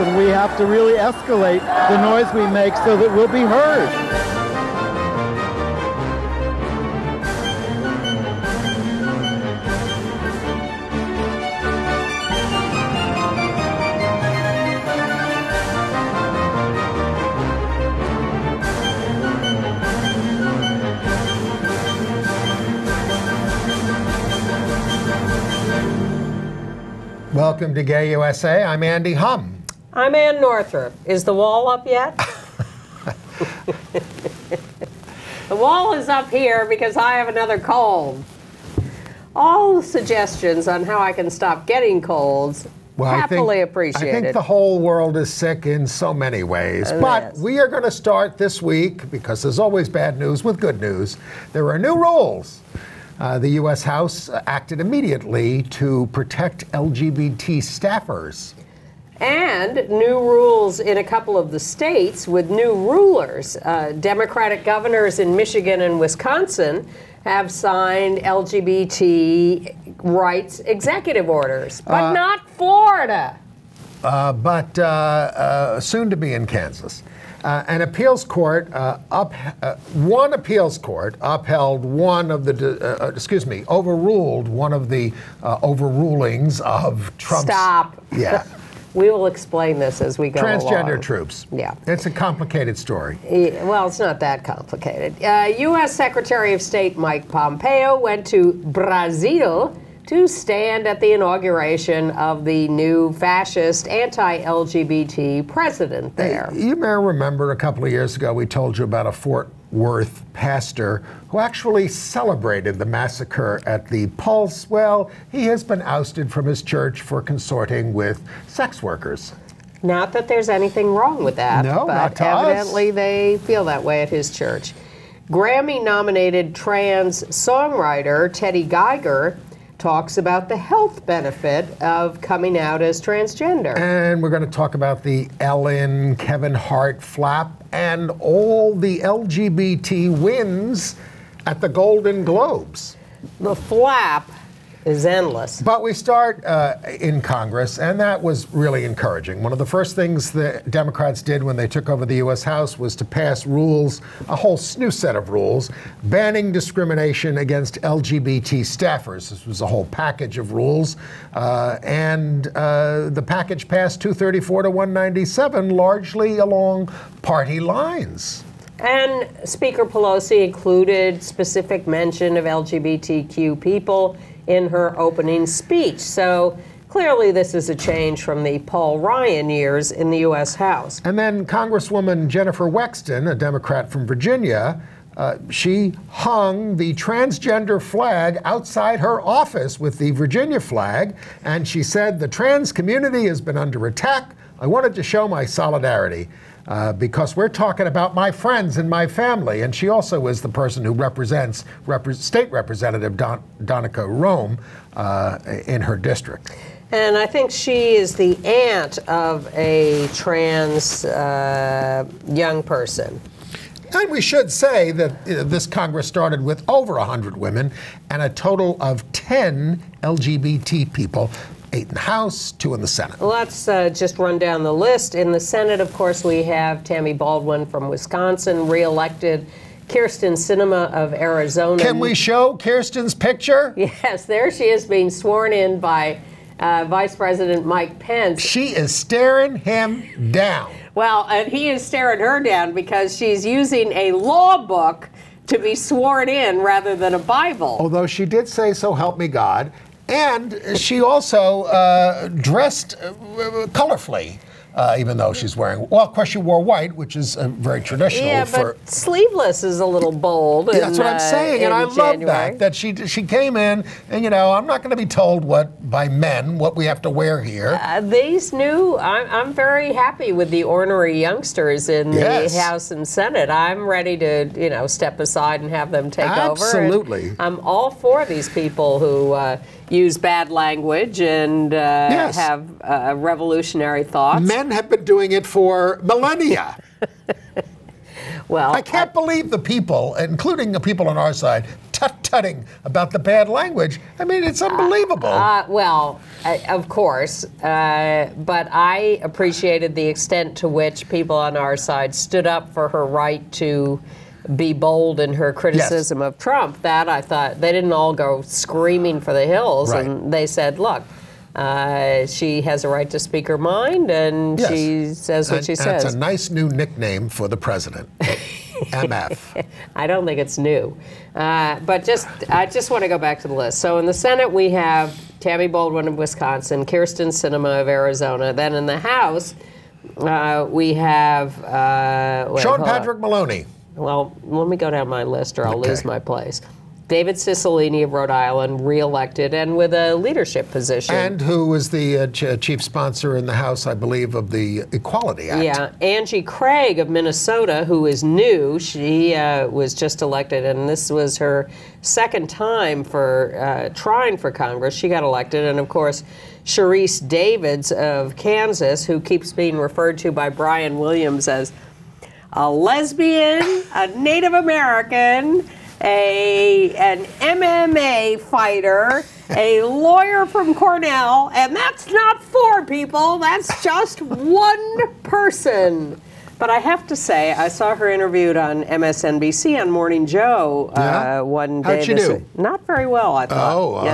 and we have to really escalate the noise we make so that we'll be heard. Welcome to Gay USA. I'm Andy Hum. I'm Ann Northrop. Is the wall up yet? The wall is up here because I have another cold. All suggestions on how I can stop getting colds, happily appreciated. I think the whole world is sick in so many ways. But we are going to start this week, because there's always bad news, with good news. There are new rules. The U.S. House acted immediately to protect LGBT staffers. And new rules in a couple of the states with new rulers. Democratic governors in Michigan and Wisconsin have signed LGBT rights executive orders, but not Florida. But soon to be in Kansas. An appeals court, one appeals court upheld one of the, overruled one of the overrulings of Trump's. Stop. Yeah. We will explain this as we go Transgender along. Troops. Yeah. It's a complicated story. Yeah, well, it's not that complicated. U.S. Secretary of State Mike Pompeo went to Brazil to stand at the inauguration of the new fascist anti-LGBT president there. You may remember a couple of years ago we told you about a Fort Worth pastor who actually celebrated the massacre at the Pulse. Well, he has been ousted from his church for consorting with sex workers. Not that there's anything wrong with that, no, but not to evidently they feel that way at his church. Grammy-nominated trans songwriter Teddy Geiger talks about the health benefit of coming out as transgender. And we're going to talk about the Ellen-Kevin Hart flap and all the LGBT wins at the Golden Globes. The flap is endless. But we start in Congress, and that was really encouraging. One of the first things the Democrats did when they took over the U.S. House was to pass rules, a whole new set of rules, banning discrimination against LGBT staffers. This was a whole package of rules, and the package passed 234 to 197, largely along party lines. And Speaker Pelosi included specific mention of LGBTQ people in her opening speech. So clearly this is a change from the Paul Ryan years in the U.S. House. And then Congresswoman Jennifer Wexton, a Democrat from Virginia, she hung the transgender flag outside her office with the Virginia flag, and she said, "The trans community has been under attack. I wanted to show my solidarity. Because we're talking about my friends and my family." And she also is the person who represents State Representative Donica Rome in her district. And I think she is the aunt of a trans young person. And we should say that this Congress started with over 100 women and a total of 10 LGBT people. 8 in the House, 2 in the Senate. Let's just run down the list. In the Senate, of course, we have Tammy Baldwin from Wisconsin, re-elected. Kyrsten Sinema of Arizona. Can we show Kirsten's picture? Yes, there she is being sworn in by Vice President Mike Pence. She is staring him down. Well, and he is staring her down because she's using a law book to be sworn in rather than a Bible. Although she did say, "So help me God." And she also dressed colorfully, even though she's wearing, well, of course she wore white, which is very traditional. Yeah, but sleeveless is a little bold. That's what I'm saying, and I love that she came in, and I'm not going to be told by men what we have to wear here. These new, I'm very happy with the ornery youngsters in the House and Senate. I'm ready to, step aside and have them take over. Absolutely. I'm all for these people who use bad language and have revolutionary thoughts. Men have been doing it for millennia. Well, I can't believe the people, including the people on our side, tut-tutting about the bad language. I mean, it's unbelievable. Of course. But I appreciated the extent to which people on our side stood up for her right to be bold in her criticism of Trump. That I thought they didn't all go screaming for the hills, and they said, look, she has a right to speak her mind, and she says what she says. That's a nice new nickname for the president, MF. I don't think it's new. But I just want to go back to the list. So in the Senate, we have Tammy Baldwin of Wisconsin, Kyrsten Sinema of Arizona. Then in the House, we have... Sean Patrick Maloney. Well, let me go down my list or I'll lose my place. David Cicilline of Rhode Island, re-elected and with a leadership position. And who was the chief sponsor in the House, I believe, of the Equality Act. Yeah, Angie Craig of Minnesota, who is new. She was just elected, and this was her second time for trying for Congress. She got elected, and of course, Sharice Davids of Kansas, who keeps being referred to by Brian Williams as a lesbian, a Native American, an MMA fighter, a lawyer from Cornell, and that's not four people, that's just one person. But I have to say, I saw her interviewed on MSNBC on Morning Joe one day. How'd she do? Not very well, I thought.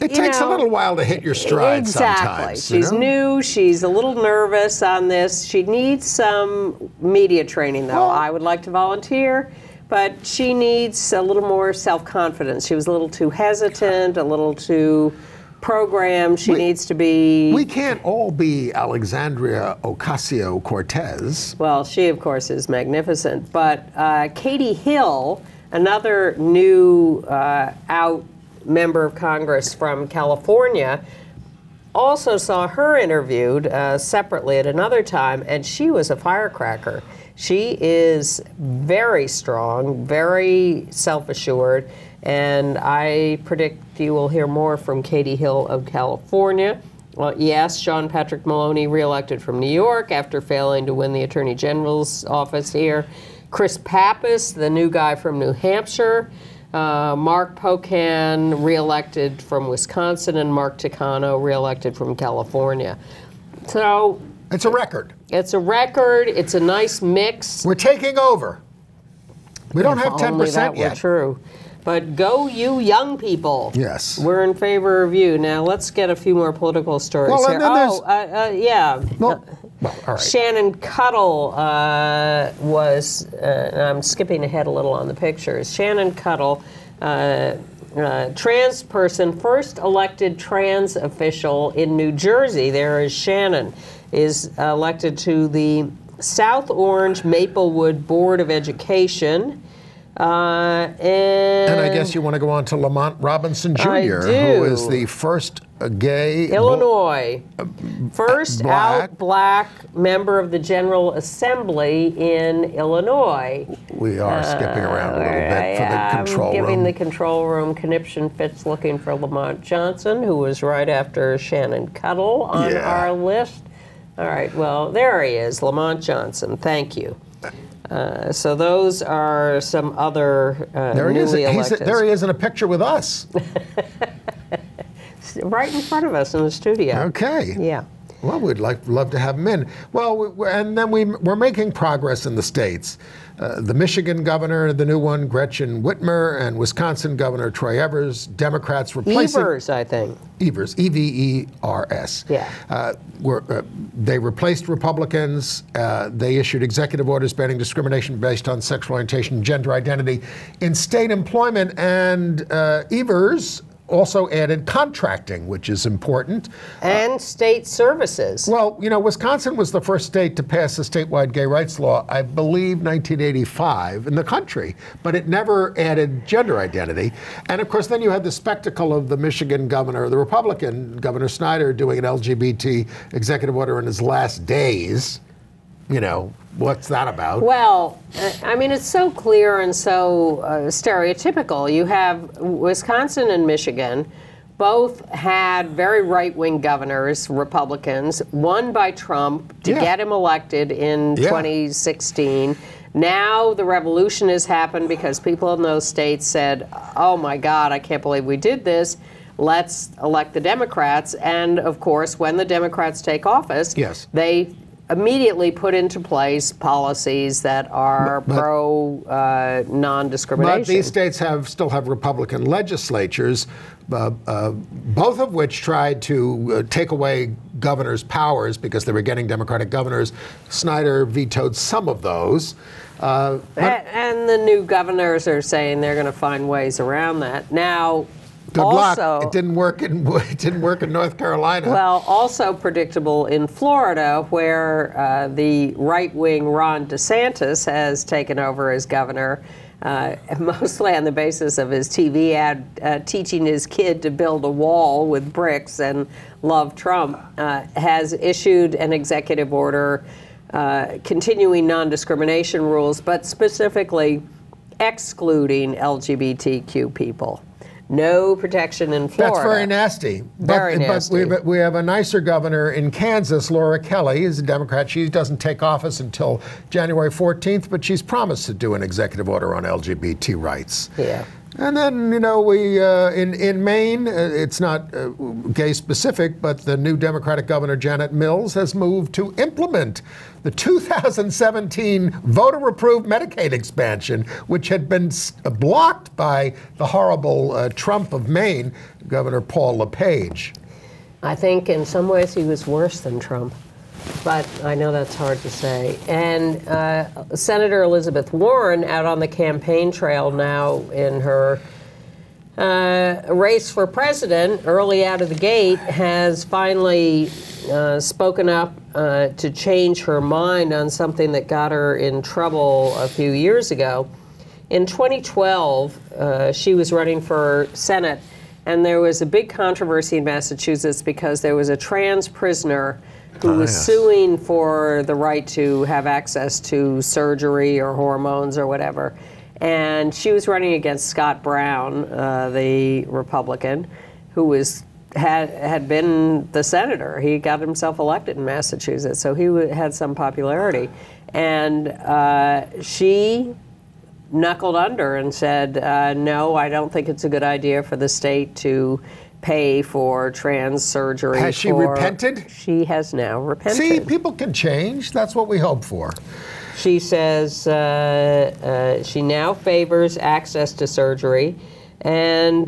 It takes a little while to hit your stride sometimes. She's new. She's a little nervous on this. She needs some media training, though. I would like to volunteer, but she needs a little more self-confidence. She was a little too hesitant, a little too programmed. She needs to be... We can't all be Alexandria Ocasio-Cortez. Well, she, of course, is magnificent. But Katie Hill, another new out member of Congress from California, also saw her interviewed separately at another time, and she was a firecracker. She is very strong, very self-assured, and I predict you will hear more from Katie Hill of California. Well, yes, Sean Patrick Maloney reelected from New York after failing to win the Attorney General's office here. Chris Pappas, the new guy from New Hampshire. Mark Pocan, reelected from Wisconsin, and Mark Takano, reelected from California. So it's a record. It's a record. It's a nice mix. We're taking over. We don't have 10% only that yet. Were true. But go you young people. Yes. We're in favor of you. Now let's get a few more political stories here. Well, all right. Shannon Cuttle was, I'm skipping ahead a little on the pictures. Shannon Cuttle, trans person, first elected trans official in New Jersey. There is Shannon, is elected to the South Orange Maplewood Board of Education. And I guess you want to go on to Lamont Robinson Jr., who is the first gay... Illinois. First out black member of the General Assembly in Illinois. We are skipping around a little bit for the control room. I'm giving the control room conniption fits looking for Lamont Johnson, who was right after Shannon Cuttle on our list. All right, well, there he is, Lamont Johnson. Thank you. So those are some other newly elected. There he is in a picture with us. Right in front of us in the studio. Okay. Yeah. Well, we'd love to have him in. Well, and then we're making progress in the states. The Michigan governor, the new one, Gretchen Whitmer, and Wisconsin Governor Troy Evers, Democrats replacing... Evers, I think. Evers, E-V-E-R-S. Yeah. They replaced Republicans. They issued executive orders banning discrimination based on sexual orientation and gender identity in state employment. And Evers also added contracting, which is important. And state services. Well, you know, Wisconsin was the first state to pass a statewide gay rights law, I believe 1985, in the country, but it never added gender identity. And of course, then you had the spectacle of the Michigan governor, the Republican Governor Snyder, doing an LGBT executive order in his last days. You know, what's that about? Well, I mean, it's so clear and so stereotypical. You have Wisconsin and Michigan, both had very right-wing governors, Republicans, won by Trump to get him elected in 2016. Now the revolution has happened because people in those states said, oh my God, I can't believe we did this. Let's elect the Democrats. And of course, when the Democrats take office, yes, they immediately put into place policies that are pro non-discrimination. But these states still have Republican legislatures, both of which tried to take away governors' powers because they were getting Democratic governors. Snyder vetoed some of those. And the new governors are saying they're going to find ways around that. Now, good luck. It didn't work in North Carolina. Well, also predictable in Florida, where the right-wing Ron DeSantis has taken over as governor, mostly on the basis of his TV ad teaching his kid to build a wall with bricks and love Trump, has issued an executive order continuing non-discrimination rules, but specifically excluding LGBTQ people. No protection in Florida. That's very nasty. Very nasty. But we have a nicer governor in Kansas, Laura Kelly, is a Democrat. She doesn't take office until January 14th, but she's promised to do an executive order on LGBT rights. Yeah. And then, you know, we in Maine, it's not gay specific, but the new Democratic governor, Janet Mills, has moved to implement the 2017 voter-approved Medicaid expansion, which had been blocked by the horrible Trump of Maine, Governor Paul LePage. I think in some ways he was worse than Trump, but I know that's hard to say. And Senator Elizabeth Warren, out on the campaign trail now in her race for president, early out of the gate, has finally spoken up to change her mind on something that got her in trouble a few years ago. In 2012, she was running for Senate, and there was a big controversy in Massachusetts because there was a trans prisoner who was suing for the right to have access to surgery or hormones or whatever. And she was running against Scott Brown, the Republican, who had been the senator. He got himself elected in Massachusetts, so he had some popularity. And she knuckled under and said, no, I don't think it's a good idea for the state to pay for trans surgery. Has she repented? She has now repented. See, people can change. That's what we hope for. She says she now favors access to surgery. And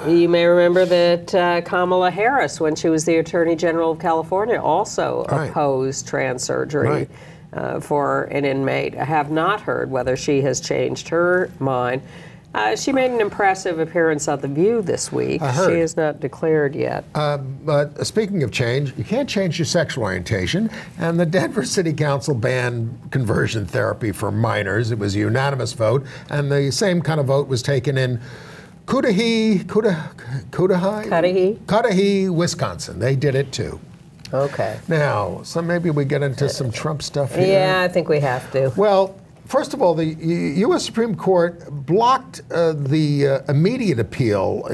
you may remember that Kamala Harris, when she was the Attorney General of California, also opposed trans surgery for an inmate. I have not heard whether she has changed her mind. She made an impressive appearance on The View this week. I heard. She has not declared yet. But speaking of change, you can't change your sexual orientation. And the Denver City Council banned conversion therapy for minors. It was a unanimous vote. And the same kind of vote was taken in Cudahy, Wisconsin. They did it too. Okay. Now, so maybe we get into some Trump stuff here. Yeah, I think we have to. Well, first of all, the U.S. Supreme Court blocked the immediate appeal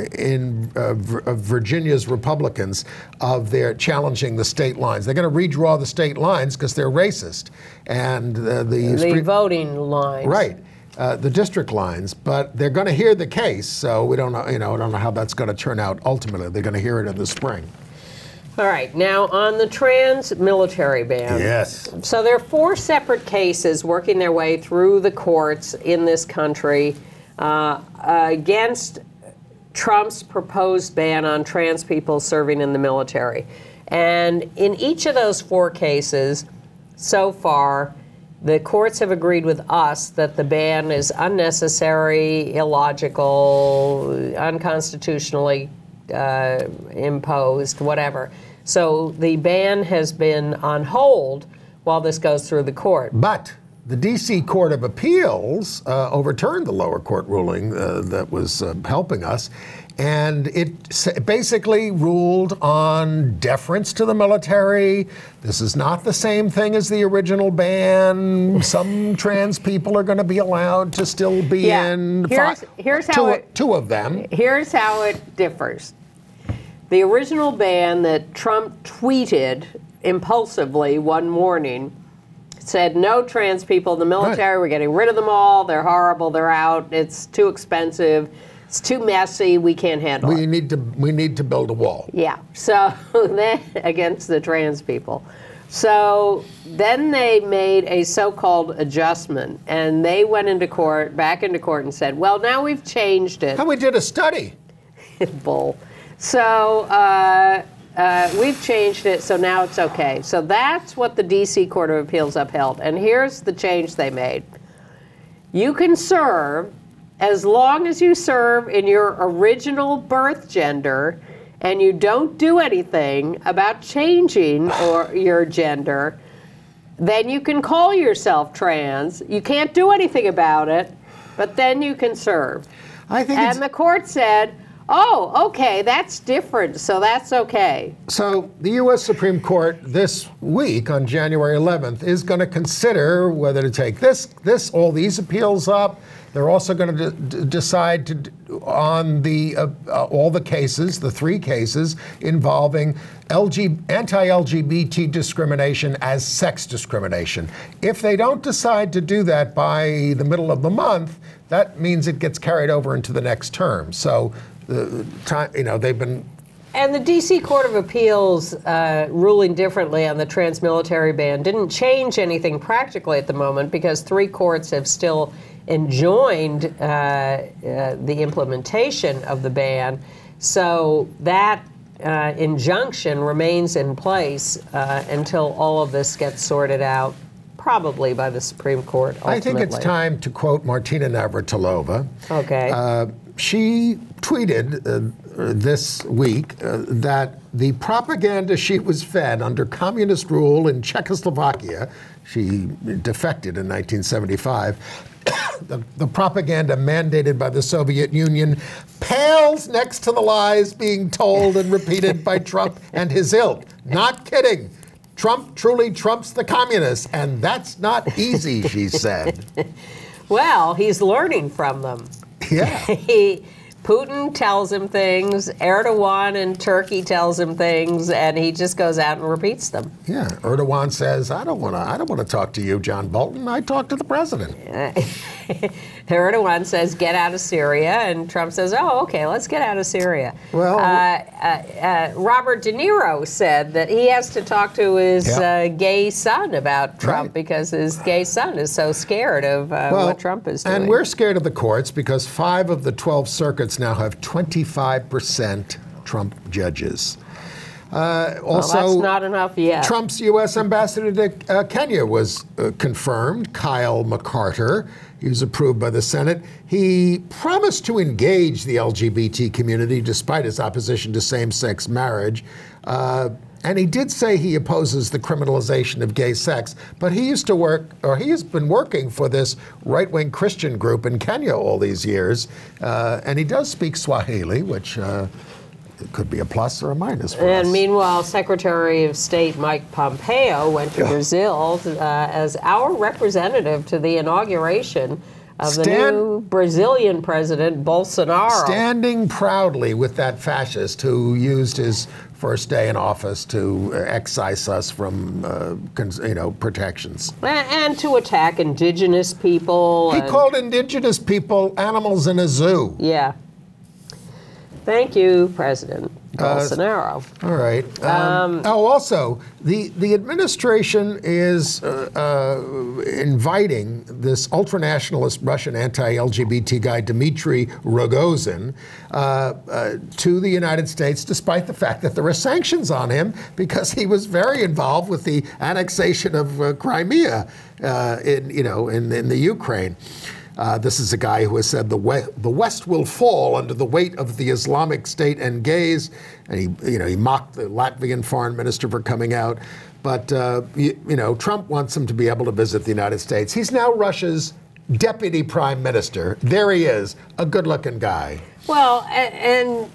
of Virginia's Republicans of their challenging the state lines. They're going to redraw the state lines because they're racist, and the voting lines, right? The district lines, but they're going to hear the case. So we don't know, I don't know how that's going to turn out. Ultimately, they're going to hear it in the spring. All right, now on the trans military ban. Yes. So there are 4 separate cases working their way through the courts in this country against Trump's proposed ban on trans people serving in the military. And in each of those 4 cases, so far, the courts have agreed with us that the ban is unnecessary, illogical, unconstitutionally imposed, whatever. So the ban has been on hold while this goes through the court. But the D.C. Court of Appeals overturned the lower court ruling that was helping us, and it basically ruled on deference to the military. This is not the same thing as the original ban. Some trans people are going to be allowed to still be in. Here's how two of them. Here's how it differs. The original ban that Trump tweeted impulsively one morning said no trans people in the military. We're getting rid of them all. They're horrible. They're out. It's too expensive. It's too messy. We can't handle it. We need to build a wall. Yeah. So then against the trans people. So then they made a so-called adjustment, and they went into court, back into court, and said, well, now we've changed it. And we did a study. Bull. So we've changed it, so now it's okay. So that's what the D.C. Court of Appeals upheld. And here's the change they made. You can serve as long as you serve in your original birth gender and you don't do anything about changing your gender, then you can call yourself trans. You can't do anything about it, but then you can serve. And the court said, oh, okay, that's different, so that's okay. So the U.S. Supreme Court this week, on January 11th, is going to consider whether to take all these appeals up. They're also going to decide on all the cases, the 3 cases involving anti-LGBT discrimination as sex discrimination. If they don't decide to do that by the middle of the month, that means it gets carried over into the next term. So, they've been. And the D.C. Court of Appeals ruling differently on the trans-military ban didn't change anything practically at the moment because 3 courts have still enjoined the implementation of the ban. So that injunction remains in place until all of this gets sorted out, probably by the Supreme Court ultimately. I think it's time to quote Martina Navratilova. Okay. She tweeted this week that the propaganda she was fed under communist rule in Czechoslovakia, she defected in 1975, the propaganda mandated by the Soviet Union pales next to the lies being told and repeated by Trump and his ilk. Not kidding. Trump truly trumps the communists, and that's not easy, she said. Well, he's learning from them. Yeah. Putin tells him things, Erdogan in Turkey tells him things, and he just goes out and repeats them. Yeah, Erdogan says, I don't want to talk to you, John Bolton. I talk to the president. Erdogan says, get out of Syria, and Trump says, oh, okay, let's get out of Syria. Well, Robert De Niro said that he has to talk to his gay son about Trump because his gay son is so scared of what Trump is doing. And we're scared of the courts because 5 of the 12 circuits now have 25% Trump judges. Also, that's not enough yet. Trump's U.S. ambassador to Kenya was confirmed, Kyle McCarter. He was approved by the Senate. He promised to engage the LGBT community despite his opposition to same-sex marriage. And he did say he opposes the criminalization of gay sex, but he used to work, or he has been working for this right-wing Christian group in Kenya all these years, and he does speak Swahili, which could be a plus or a minus for us. And meanwhile, Secretary of State Mike Pompeo went to Brazil as our representative to the inauguration of the new Brazilian president, Bolsonaro. Standing proudly with that fascist who used his first day in office to excise us from, protections. And to attack indigenous people. He called indigenous people animals in a zoo. Yeah. Thank you, President Bolsonaro. All right. Also, the administration is inviting this ultranationalist Russian anti-LGBT guy, Dmitry Rogozin, to the United States, despite the fact that there are sanctions on him because he was very involved with the annexation of Crimea in the Ukraine. This is a guy who has said the West will fall under the weight of the Islamic State and gays, and he mocked the Latvian foreign minister for coming out. But Trump wants him to be able to visit the United States. He's now Russia's deputy prime minister. There he is, a good-looking guy. Well, and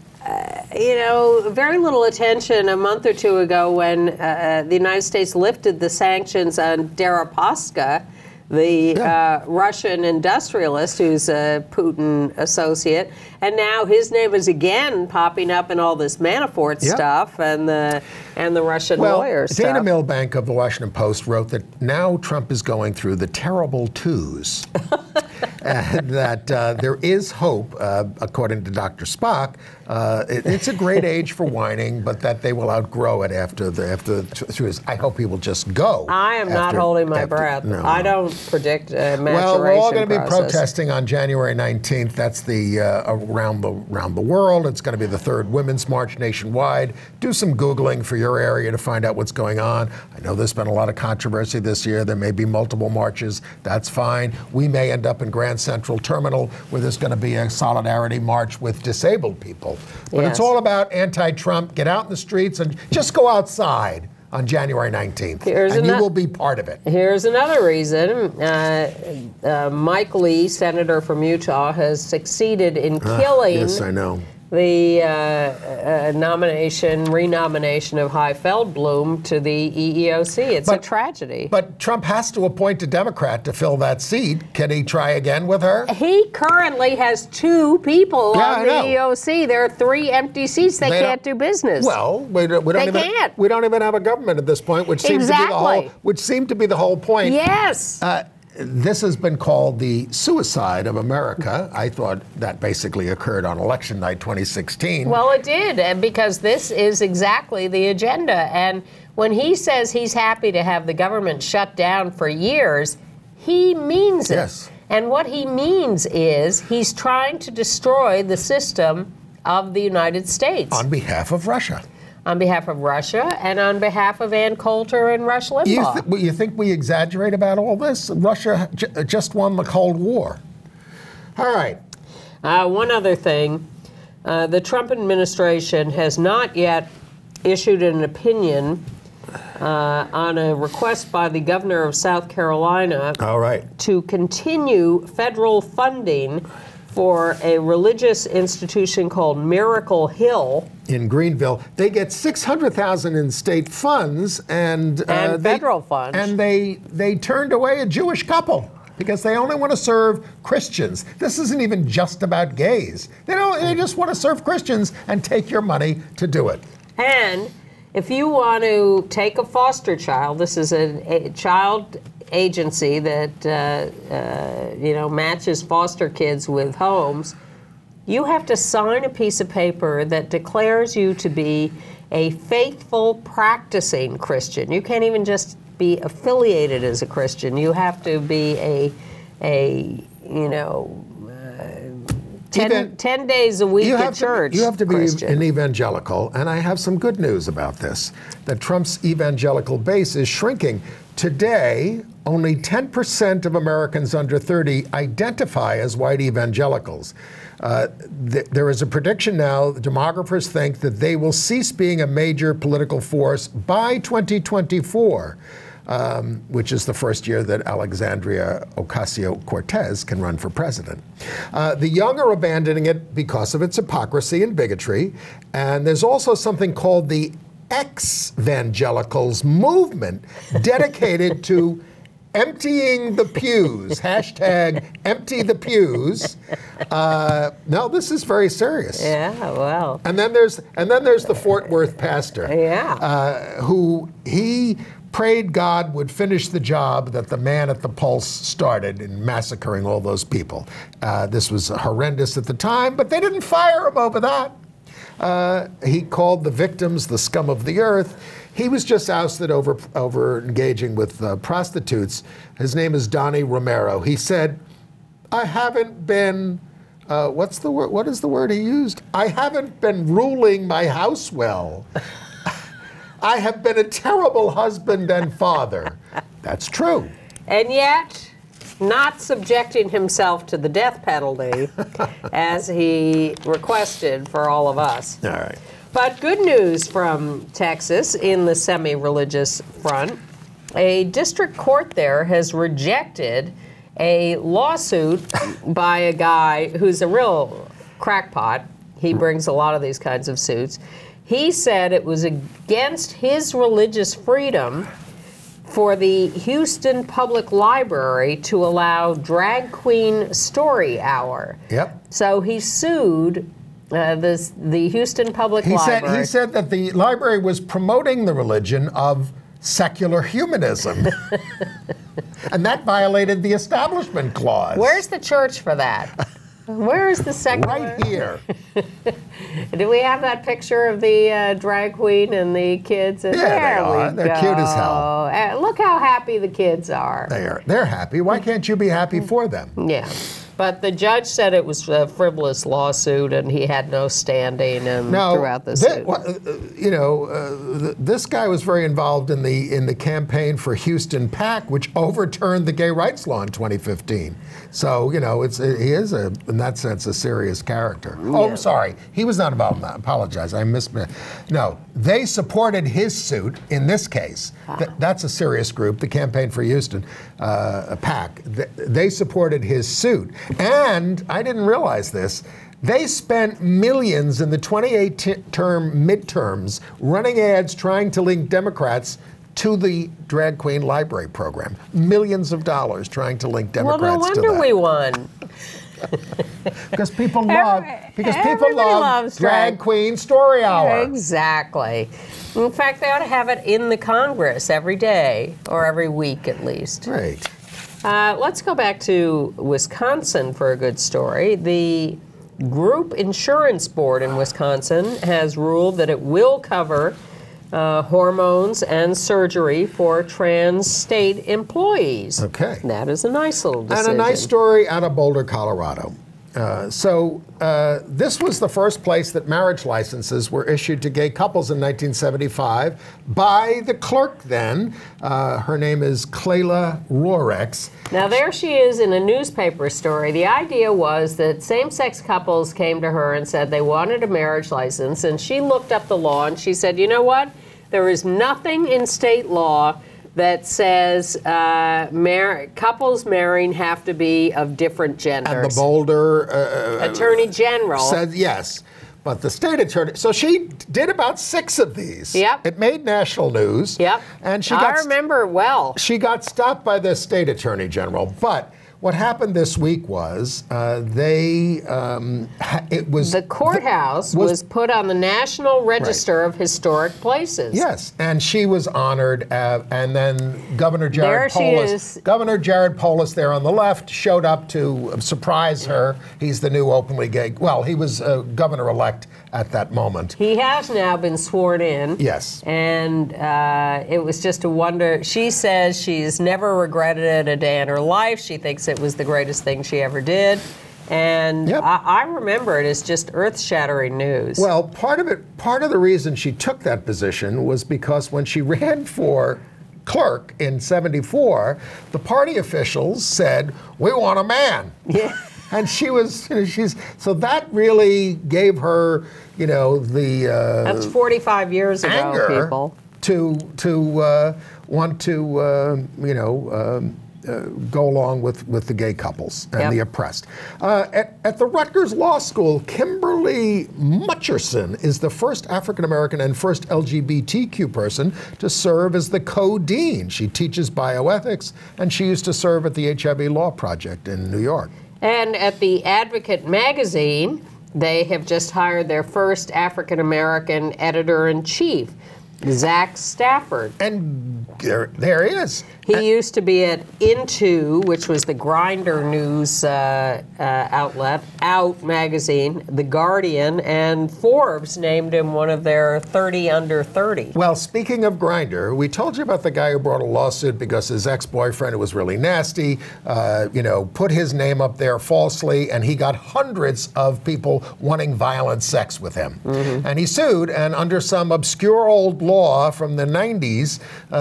very little attention a month or two ago when the United States lifted the sanctions on Deripaska, the Russian industrialist who's a Putin associate, and now his name is again popping up in all this Manafort stuff and the Russian lawyer stuff. Dana Milbank of the Washington Post wrote that now Trump is going through the terrible twos, and that there is hope, according to Dr. Spock. It's a great age for whining, but that they will outgrow it after the twos. I hope he will just go. I am not holding my breath. No. I don't predict a maturation Well, we're all going to be process. protesting on January 19th. That's the around the world. It's going to be the third Women's March nationwide. Do some Googling for your area to find out what's going on. I know there's been a lot of controversy this year. There may be multiple marches. That's fine. We may end up in Grand Central Terminal where there's going to be a solidarity march with disabled people. But it's all about anti-Trump. Get out in the streets and just go outside on January 19th, and you will be part of it. Here's another reason. Mike Lee, senator from Utah, has succeeded in killing yes, I know. the renomination of Heidi Feldblum to the EEOC. It's a tragedy. But Trump has to appoint a Democrat to fill that seat. Can he try again with her? He currently has 2 people on the EEOC. There are 3 empty seats. They can't do business. Well, we don't even have a government at this point, which seems to be the whole point. Yes. This has been called the suicide of America. I thought that basically occurred on election night 2016. Well, it did, because this is exactly the agenda. And when he says he's happy to have the government shut down for years, he means it. Yes. And what he means is he's trying to destroy the system of the United States. On behalf of Russia. On behalf of Russia and on behalf of Ann Coulter and Rush Limbaugh. You think we exaggerate about all this? Russia just won the Cold War. All right. One other thing. The Trump administration has not yet issued an opinion on a request by the governor of South Carolina to continue federal funding for a religious institution called Miracle Hill in Greenville. They get $600,000 in state funds and federal funds, and they turned away a Jewish couple because they only want to serve Christians. This isn't even just about gays. They just want to serve Christians and take your money to do it. And if you want to take a foster child, this is a child agency that matches foster kids with homes. You have to sign a piece of paper that declares you to be a faithful, practicing Christian. You can't even just be affiliated as a Christian. You have to be a 10 days a week at church. You have to be Christian. an evangelical, and I have some good news about this, that Trump's evangelical base is shrinking. Today, only 10% of Americans under 30 identify as white evangelicals. There is a prediction now, demographers think that they will cease being a major political force by 2024. Which is the first year that Alexandria Ocasio-Cortez can run for president. The young are abandoning it because of its hypocrisy and bigotry. And there's also something called the ex-evangelicals movement dedicated to emptying the pews. Hashtag empty the pews. No, this is very serious. Yeah, well. And then there's the Fort Worth pastor. Yeah. Who he prayed God would finish the job that the man at the Pulse started in massacring all those people. This was horrendous at the time, but they didn't fire him over that. He called the victims the scum of the earth. He was just ousted over engaging with prostitutes. His name is Donnie Romero. He said, I haven't been, what is the word he used? I haven't been ruling my house well. I have been a terrible husband and father. That's true. And yet, not subjecting himself to the death penalty as he requested for all of us. All right. But good news from Texas in the semi-religious front. A district court there has rejected a lawsuit by a guy who's a real crackpot. He brings a lot of these kinds of suits. He said it was against his religious freedom for the Houston Public Library to allow drag queen story hour. Yep. So he sued the Houston Public Library. He said that the library was promoting the religion of secular humanism. And that violated the Establishment Clause. Where's the church for that? Where is the secular? Right here. Do we have that picture of the drag queen and the kids? Yeah, they are. They're cute as hell. Look how happy the kids are. They're happy. Why can't you be happy for them? Yeah. But the judge said it was a frivolous lawsuit and he had no standing throughout the suit. This guy was very involved in the campaign for Houston PAC, which overturned the gay rights law in 2015. So, he is, in that sense, a serious character. Yeah. Oh, I'm sorry. He was not involved in that. I apologize. I missed. No, they supported his suit in this case. That's a serious group, the Campaign for Houston, PAC. They supported his suit. And I didn't realize this. They spent millions in the 2018 midterms running ads trying to link Democrats to the drag queen library program. Millions of dollars trying to link Democrats to that. Well, no wonder we won. Because people love drag queen story hour. Exactly. In fact, they ought to have it in the Congress every day, or every week at least. Right. Let's go back to Wisconsin for a good story. The Group Insurance Board in Wisconsin has ruled that it will cover hormones and surgery for trans state employees. Okay. That is a nice little decision. And a nice story out of Boulder, Colorado. This was the first place that marriage licenses were issued to gay couples in 1975 by the clerk then. Her name is Clayla Rorex. Now there she is in a newspaper story. The idea was that same-sex couples came to her and said they wanted a marriage license, and she looked up the law and she said, you know what? There is nothing in state law that says couples marrying have to be of different genders. And the Boulder Attorney General said yes. But the state attorney, so she did about 6 of these. Yep. It made national news. Yep. And I remember well. She got stopped by the state attorney general. But what happened this week was the courthouse was put on the National Register of Historic Places. Yes, and she was honored, and then Governor Jared Polis there on the left showed up to surprise her. He's the new openly gay. Well, he was governor-elect at that moment. He has now been sworn in. Yes. And it was just a wonder. She says she's never regretted it a day in her life. She thinks it was the greatest thing she ever did. And yep. I remember it as just earth-shattering news. Well, part of the reason she took that position was because when she ran for clerk in '74, the party officials said, "We want a man." Yeah. And so that really gave her, that's 45 years ago, anger people. To want to, go along with the gay couples and the oppressed. At the Rutgers Law School, Kimberly Mutcherson is the first African-American and first LGBTQ person to serve as the co-dean. She teaches bioethics, and she used to serve at the HIV Law Project in New York. And at the Advocate magazine, they have just hired their first African-American editor-in-chief, Zach Stafford. And there he is. He used to be at Into, which was the Grindr news outlet, Out magazine, The Guardian, and Forbes named him one of their 30 under 30. Well, speaking of Grindr, we told you about the guy who brought a lawsuit because his ex-boyfriend, who was really nasty, put his name up there falsely, and he got hundreds of people wanting violent sex with him. Mm-hmm. And he sued, and under some obscure old law from the 90s,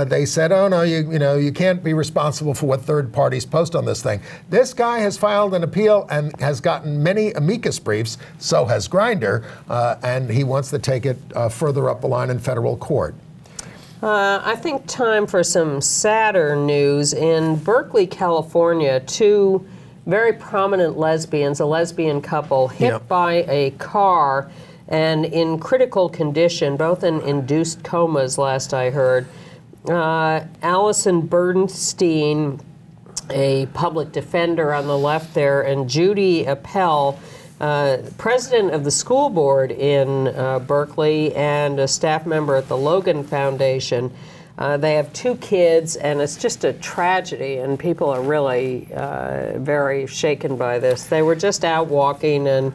they said, oh, no, you can't be responsible for what third parties post on this thing. This guy has filed an appeal and has gotten many amicus briefs, so has Grindr, and he wants to take it further up the line in federal court. I think time for some sadder news. In Berkeley, California, 2 very prominent lesbians, a lesbian couple, hit by a car and in critical condition, both in induced comas, last I heard. Allison Bernstein, a public defender on the left there, and Judy Appel, president of the school board in Berkeley and a staff member at the Logan Foundation. They have 2 kids, and it's just a tragedy, and people are really very shaken by this. They were just out walking, and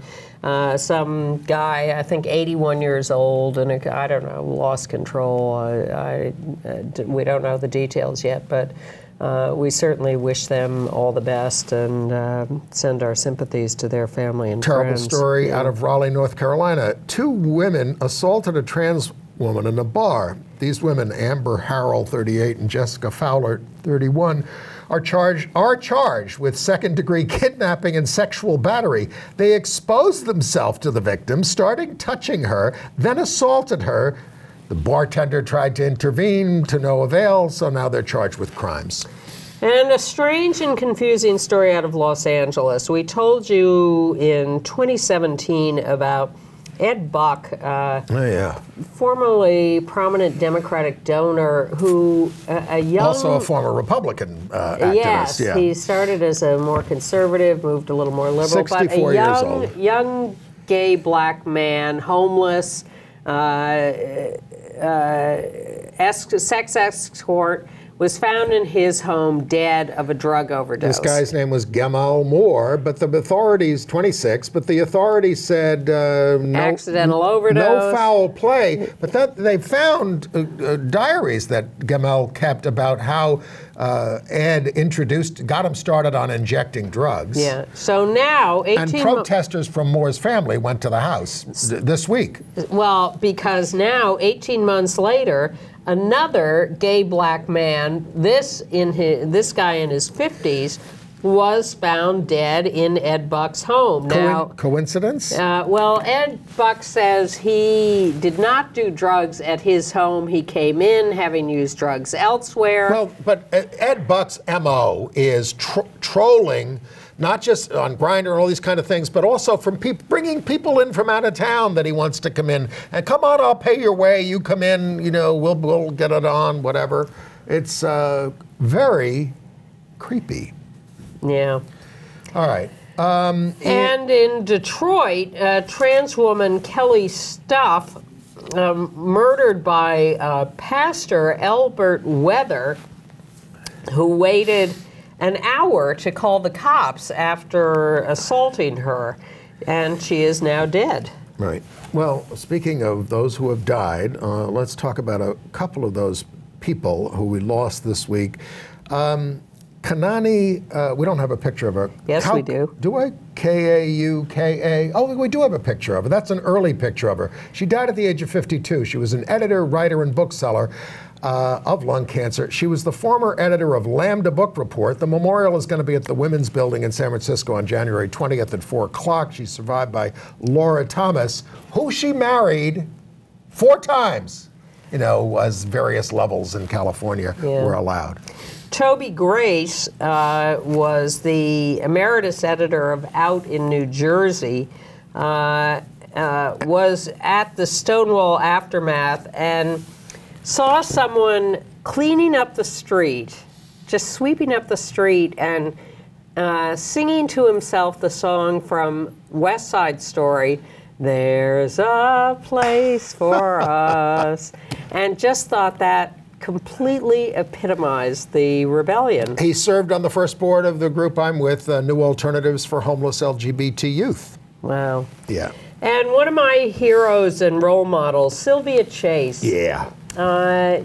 some guy, I think 81 years old, and I don't know, lost control. We don't know the details yet, but we certainly wish them all the best and send our sympathies to their family and Terrible friends. story out of Raleigh, North Carolina. 2 women assaulted a trans woman in a bar. These women, Amber Harrell, 38, and Jessica Fowler, 31, are charged with second-degree kidnapping and sexual battery. They exposed themselves to the victim, starting touching her, then assaulted her. The bartender tried to intervene to no avail, so now they're charged with crimes. And a strange and confusing story out of Los Angeles. We told you in 2017 about Ed Buck, formerly prominent Democratic donor, who a young... Also a former Republican activist. Yes, yeah. He started as a more conservative, moved a little more liberal. 64 but a years old. young gay black man, homeless, sex escort, was found in his home dead of a drug overdose. This guy's name was Gamal Moore, but the authorities, 26, but the authorities said no accidental overdose, no foul play. But they found diaries that Gamal kept about how Ed got him started on injecting drugs. Yeah. So now, and protesters from Moore's family went to the house this week. Well, because now, 18 months later, another gay black man, this guy in his 50s, was found dead in Ed Buck's home. Now, coincidence? Well, Ed Buck says he did not do drugs at his home. He came in having used drugs elsewhere. Well, but Ed Buck's MO is trolling, not just on Grindr and all these kind of things, but also from bringing people in from out of town that he wants to come in. And come on, I'll pay your way. You come in, we'll get it on, whatever. It's very creepy. Yeah. All right. And in Detroit, trans woman Kelly Stuff, murdered by Pastor Elbert Weather, who waited an hour to call the cops after assaulting her, and she is now dead. Right. Well, speaking of those who have died, let's talk about a couple of those people who we lost this week. Kanani, we don't have a picture of her. Yes, we do. Do I? Kauka. Oh, we do have a picture of her. That's an early picture of her. She died at the age of 52. She was an editor, writer, and bookseller of lung cancer. She was the former editor of Lambda Book Report. The memorial is going to be at the Women's Building in San Francisco on January 20th at 4 o'clock. She's survived by Laura Thomas, who she married 4 times, as various levels in California were allowed. Toby Grace was the emeritus editor of Out in New Jersey, was at the Stonewall aftermath and saw someone cleaning up the street, just sweeping up the street and singing to himself the song from West Side Story, "There's a place for us," and just thought that completely epitomized the rebellion. He served on the first board of the group I'm with, New Alternatives for Homeless LGBT Youth. Wow. Yeah. And one of my heroes and role models, Sylvia Chase. Yeah.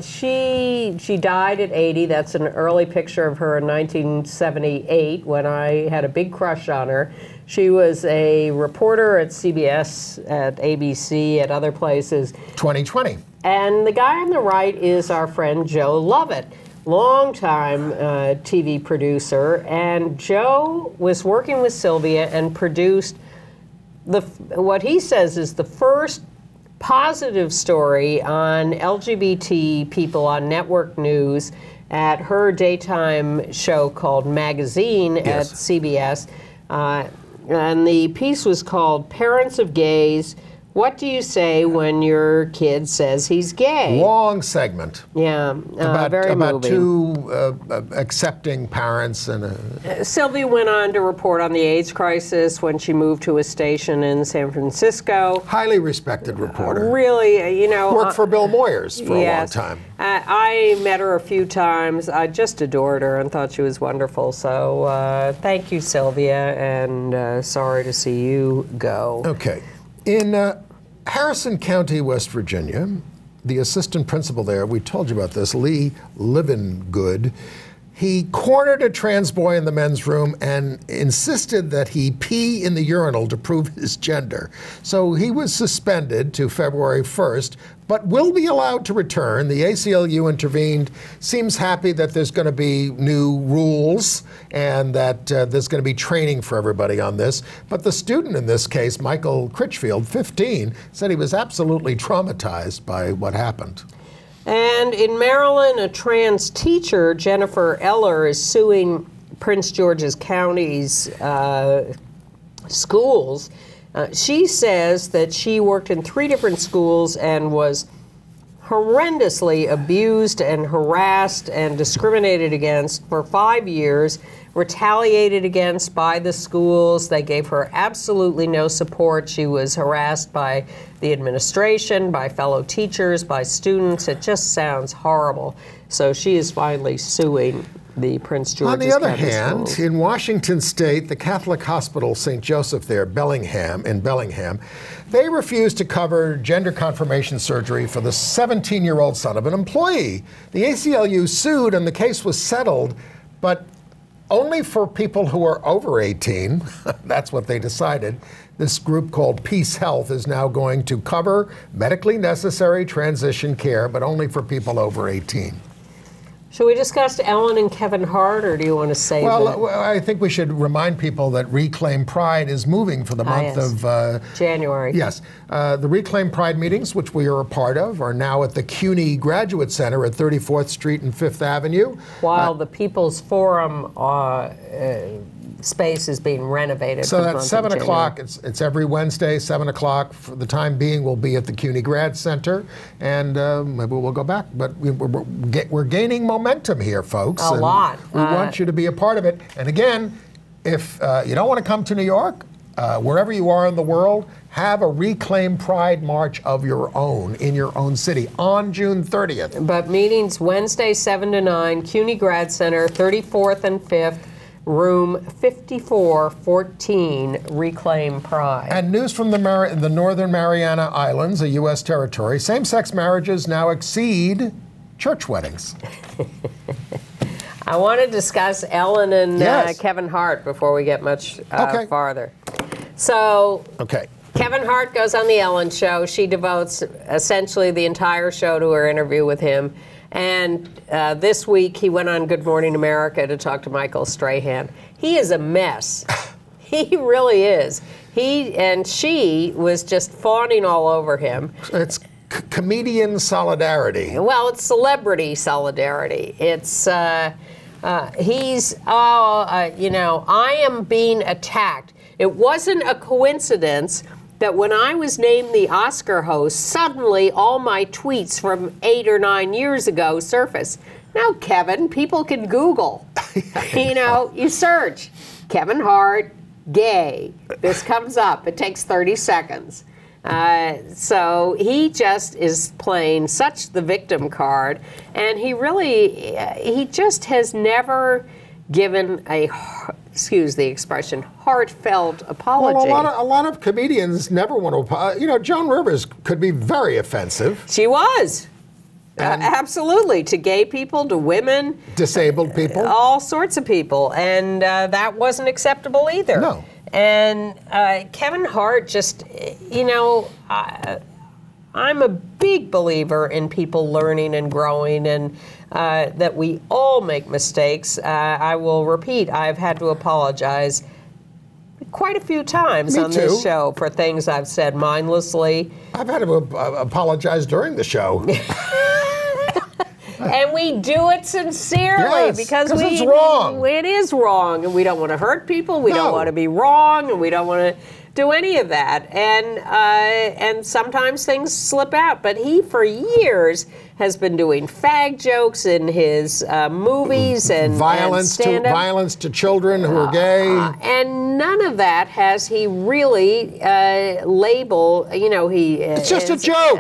She died at 80. That's an early picture of her in 1978 when I had a big crush on her. She was a reporter at CBS, at ABC, at other places. 2020. And the guy on the right is our friend Joe Lovett, longtime TV producer. And Joe was working with Sylvia and produced what he says is the first positive story on LGBT people on network news at her daytime show called Magazine at CBS. And the piece was called Parents of Gays What do you say when your kid says he's gay? Long segment. Yeah, very about moving. two accepting parents and Sylvia went on to report on the AIDS crisis when she moved to a station in San Francisco. highly respected reporter. Really, Worked for Bill Moyers for yes. a long time. I met her a few times. I just adored her and thought she was wonderful. So thank you, Sylvia, and sorry to see you go. Okay. In Harrison County, West Virginia, the assistant principal there, we told you about this, Lee Livengood, he cornered a trans boy in the men's room and insisted that he pee in the urinal to prove his gender. So he was suspended to February 1st, but will be allowed to return. The ACLU intervened, seems happy that there's going to be new rules and that there's going to be training for everybody on this. But the student in this case, Michael Critchfield, 15, said he was absolutely traumatized by what happened. And in Maryland, a trans teacher, Jennifer Eller, is suing Prince George's County's schools. She says that she worked in 3 different schools and was horrendously abused and harassed and discriminated against for 5 years, retaliated against by the schools. They gave her absolutely no support. She was harassed by the administration, by fellow teachers, by students. It just sounds horrible. So she is finally suing the Prince George's County On the other hand, schools. in Washington State, the Catholic Hospital St. Joseph there, Bellingham, they refused to cover gender confirmation surgery for the 17-year-old son of an employee. The ACLU sued and the case was settled, but only for people who are over 18. That's what they decided. This group called Peace Health is now going to cover medically necessary transition care, but only for people over 18. Should we discuss Ellen-Kevin Hart, or do you want to save Well, I think we should remind people that Reclaim Pride is moving for the month of January. Yes. The Reclaim Pride meetings, which we are a part of, are now at the CUNY Graduate Center at 34th Street and 5th Avenue. While the People's Forum space is being renovated. So for the that's month of 7 January. o'clock. It's every Wednesday, 7 o'clock. For the time being, we'll be at the CUNY Grad Center, and maybe we'll go back. But we're gaining momentum here, folks. A lot. We want you to be a part of it. And again, if you don't want to come to New York, wherever you are in the world, have a Reclaim Pride March of your own in your own city on June 30th. But meetings Wednesday, 7 to 9, CUNY Grad Center, 34th and 5th. Room 5414, Reclaim Pride. And news from the Northern Mariana Islands, a U.S. territory. Same-sex marriages now exceed church weddings. I want to discuss Ellen and Yes. Kevin Hart before we get much farther. So, Okay. Kevin Hart goes on the Ellen Show. She devotes essentially the entire show to her interview with him. And this week, he went on Good Morning America to talk to Michael Strahan. He is a mess. He really is. He and she was just fawning all over him. It's comedian solidarity. Well, it's celebrity solidarity. It's, I am being attacked. It wasn't a coincidence that when I was named the Oscar host, suddenly all my tweets from 8 or 9 years ago surfaced. Now, Kevin, people can Google. You search Kevin Hart, gay. This comes up. It takes 30 seconds. So he just is playing such the victim card, and he just has never given excuse the expression, heartfelt apology. Well, a lot of comedians never want to apologize. Joan Rivers could be very offensive. She was. Absolutely. To gay people, to women. Disabled people. All sorts of people. And that wasn't acceptable either. No. And Kevin Hart just, I'm a big believer in people learning and growing, and that we all make mistakes. I will repeat, I've had to apologize quite a few times on this show for things I've said mindlessly. I've had to apologize during the show. And we do it sincerely because it's wrong. It is wrong, and we don't want to hurt people. We don't want to be wrong, and we don't want do any of that, and sometimes things slip out. But he, for years, has been doing fag jokes in his movies and violence to children who are gay, and none of that has he really labeled. It's just a joke.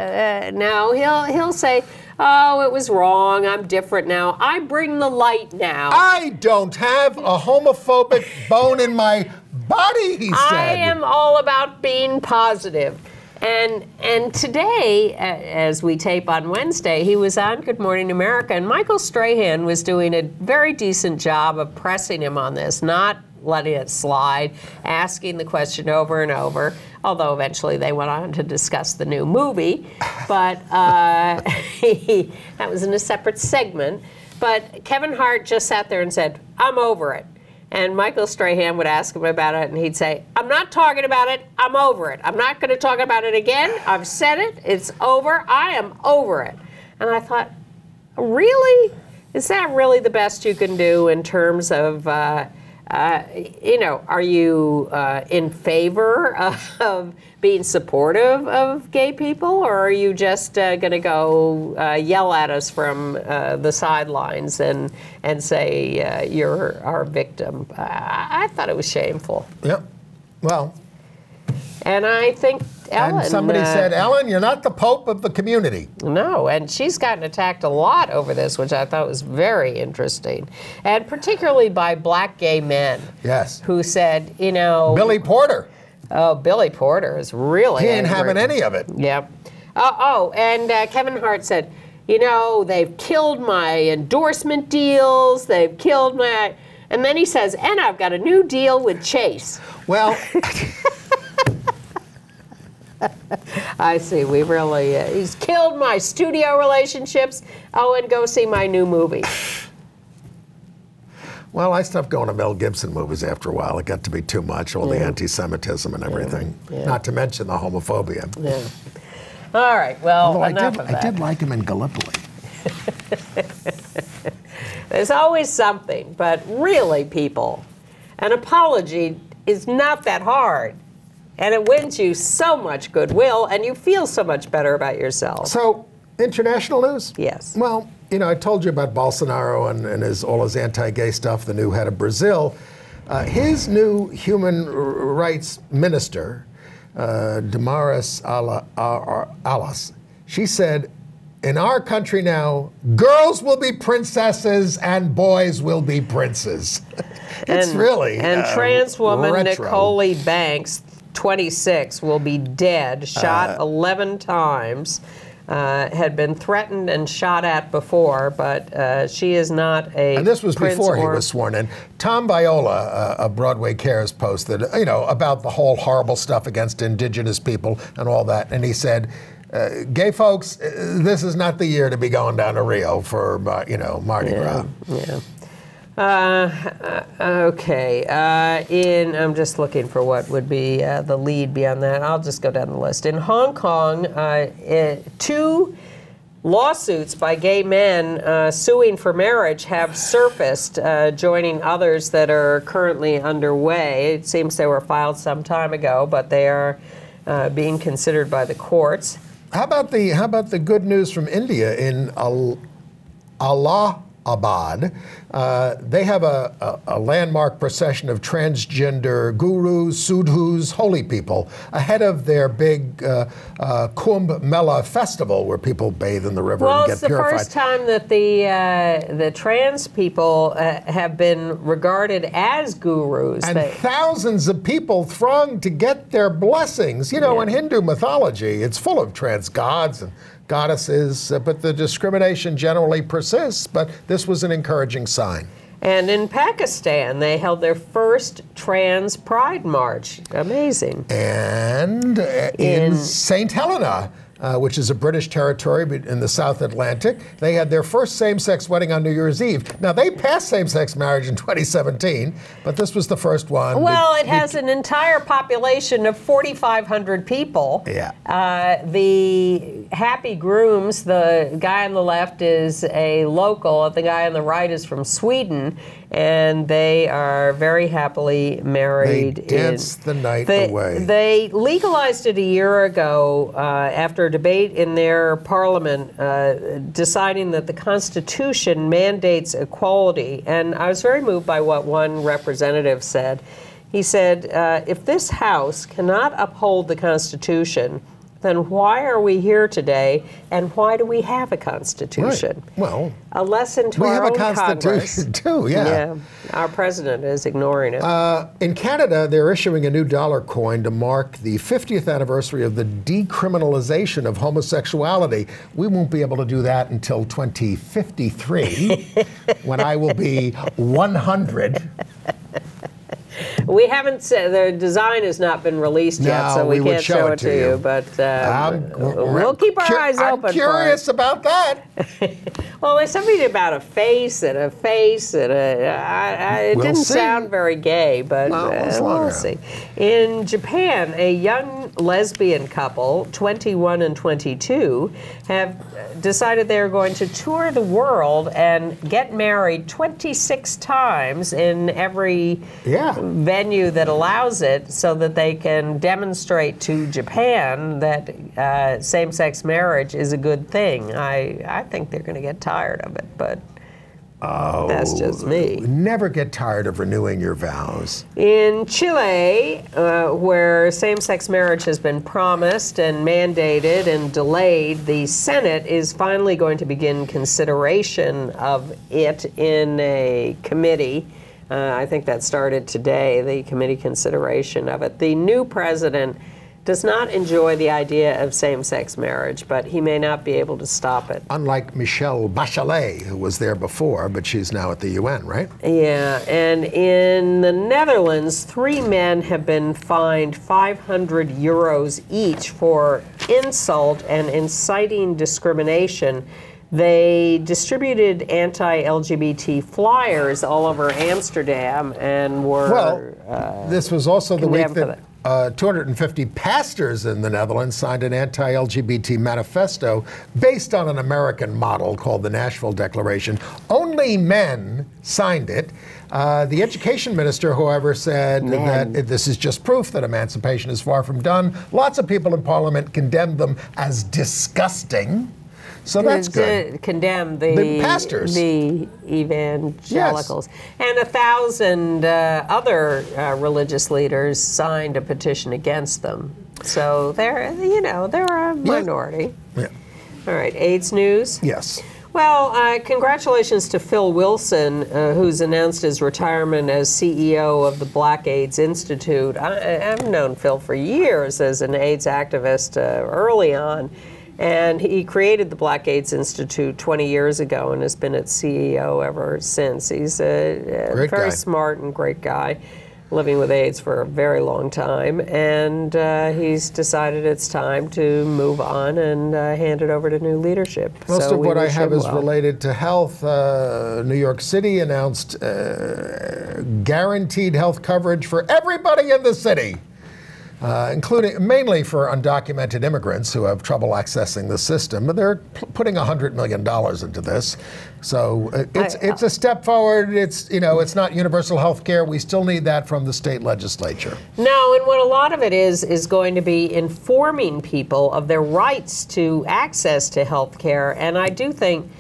No, he'll say, "Oh, it was wrong. I'm different now. I bring the light now. I don't have a homophobic bone in my body," he said. I am all about being positive. And today, as we tape on Wednesday, he was on Good Morning America, and Michael Strahan was doing a very decent job of pressing him on this, not letting it slide, asking the question over and over, although eventually they went on to discuss the new movie. But that was in a separate segment. But Kevin Hart just sat there and said, "I'm over it." And Michael Strahan would ask him about it, and he'd say, "I'm not talking about it. I'm over it. I'm not going to talk about it again. I've said it. It's over. I am over it." And I thought, really? Is that really the best you can do in terms of, are you in favor of being supportive of gay people, or are you just going to go yell at us from the sidelines and say you're our victim? I thought it was shameful. Yep. Well. And I think Ellen... And somebody said, "Ellen, you're not the Pope of the community." No, and she's gotten attacked a lot over this, which I thought was very interesting. And particularly by black gay men. Yes. Who said, Billy Porter. Oh, Billy Porter is really He ain't angry. having any of it. Yep. And Kevin Hart said, they've killed my endorsement deals, they've killed my... And then he says, "And I've got a new deal with Chase." Well... I see. We really... he's killed my studio relationships. Oh, and go see my new movie. Well, I stopped going to Mel Gibson movies after a while. It got to be too much, all the anti-Semitism and everything. Yeah. Not to mention the homophobia. Yeah. All right, well, although enough of that. I did like him in Gallipoli. There's always something, but really, people, an apology is not that hard. And it wins you so much goodwill, and you feel so much better about yourself. So, international news? Yes. Well, I told you about Bolsonaro and all his anti-gay stuff, the new head of Brazil. His new human rights minister, Damaris Alas, she said, "In our country now, girls will be princesses and boys will be princes." It's really And trans woman retro. Nicole Banks, 26, will be dead, shot 11 times. Had been threatened and shot at before, but she is not a And this was prince before he was sworn in. Tom Viola of Broadway Cares posted, about the whole horrible stuff against indigenous people and all that. And he said, "Gay folks, this is not the year to be going down to Rio for, Mardi Gras." Yeah. Okay. I'm just looking for what would be the lead beyond that. I'll just go down the list. In Hong Kong, 2 lawsuits by gay men suing for marriage have surfaced, joining others that are currently underway. It seems they were filed some time ago, but they are being considered by the courts. How about the good news from India in Allahabad? They have a landmark procession of transgender gurus, sadhus, holy people ahead of their big Kumbh Mela festival where people bathe in the river and get purified. Well, it's the first time that the trans people have been regarded as gurus. And thousands of people throng to get their blessings. In Hindu mythology, it's full of trans gods and goddesses, but the discrimination generally persists. But this was an encouraging sign. And in Pakistan, they held their first trans pride march. Amazing. And in St. Helena, which is a British territory in the South Atlantic. They had their first same-sex wedding on New Year's Eve. Now, they passed same-sex marriage in 2017, but this was the first one. Well, it has an entire population of 4,500 people. Yeah. The happy grooms, the guy on the left is a local, the guy on the right is from Sweden, and they are very happily married. They danced the night away. They legalized it a year ago after a debate in their parliament, deciding that the Constitution mandates equality. And I was very moved by what one representative said. He said, if this House cannot uphold the Constitution, then why are we here today, and why do we have a Constitution? Right. Well, a lesson to our own Congress. We have a Constitution too, yeah. Our president is ignoring it. In Canada, they're issuing a new dollar coin to mark the 50th anniversary of the decriminalization of homosexuality. We won't be able to do that until 2053, when I will be 100. We haven't said, the design has not been released yet, so we can't show it to you. But we'll keep our eyes open. I'm curious about that. Well, there's something about a face and a face and it didn't sound very gay, but we'll see. In Japan, a young lesbian couple, 21 and 22, have decided they're going to tour the world and get married 26 times in every venue that allows it, so that they can demonstrate to Japan that same-sex marriage is a good thing. I think they're going to get tired of it, but that's just me. Never get tired of renewing your vows. In Chile, where same-sex marriage has been promised and mandated and delayed, the Senate is finally going to begin consideration of it in a committee. I think that started today, the committee consideration of it. The new president does not enjoy the idea of same-sex marriage, but he may not be able to stop it. Unlike Michelle Bachelet, who was there before, but she's now at the UN, right? Yeah, and in the Netherlands, 3 men have been fined 500 euros each for insult and inciting discrimination. They distributed anti-LGBT flyers all over Amsterdam and were this was also the week that 250 pastors in the Netherlands signed an anti-LGBT manifesto based on an American model called the Nashville Declaration. Only men signed it. The education minister, however, said that this is just proof that emancipation is far from done. Lots of people in Parliament condemned them as disgusting. So that's good. Condemn the pastors, the evangelicals, and 1,000 other religious leaders signed a petition against them. So they're a minority. Yeah. All right, AIDS news. Yes. Well, congratulations to Phil Wilson, who's announced his retirement as CEO of the Black AIDS Institute. I've known Phil for years as an AIDS activist early on. And he created the Black AIDS Institute 20 years ago and has been its CEO ever since. He's a very smart and great guy, living with AIDS for a very long time. And he's decided it's time to move on and hand it over to new leadership. Most of what I have is related to health. New York City announced guaranteed health coverage for everybody in the city. Including mainly for undocumented immigrants who have trouble accessing the system. But they're putting $100 million into this, so it's a step forward. It's not universal health care. We still need that from the state legislature. No, and what a lot of it is going to be informing people of their rights to access to health care, and I do think.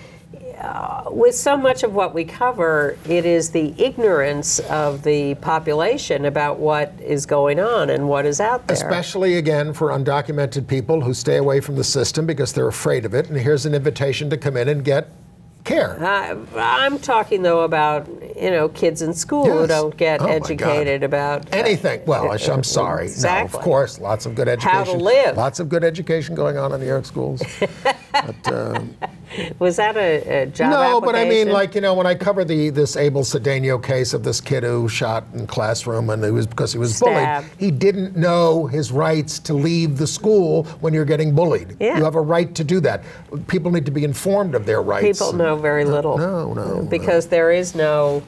With so much of what we cover, it is the ignorance of the population about what is going on and what is out there. Especially, again, for undocumented people who stay away from the system because they're afraid of it. And here's an invitation to come in and get care. I'm talking, though, about, kids in school who don't get educated about anything. Well, I'm sorry. Exactly. No, of course, lots of good education. How to live. Lots of good education going on in New York schools. But, Was that a job No, but I mean, application? like, you know, when I cover this Abel Cedeno case of this kid who shot in classroom and it was because he was Stabbed. bullied, he didn't know his rights to leave the school when you're getting bullied. Yeah. You have a right to do that. People need to be informed of their rights. People know very little. Because there is no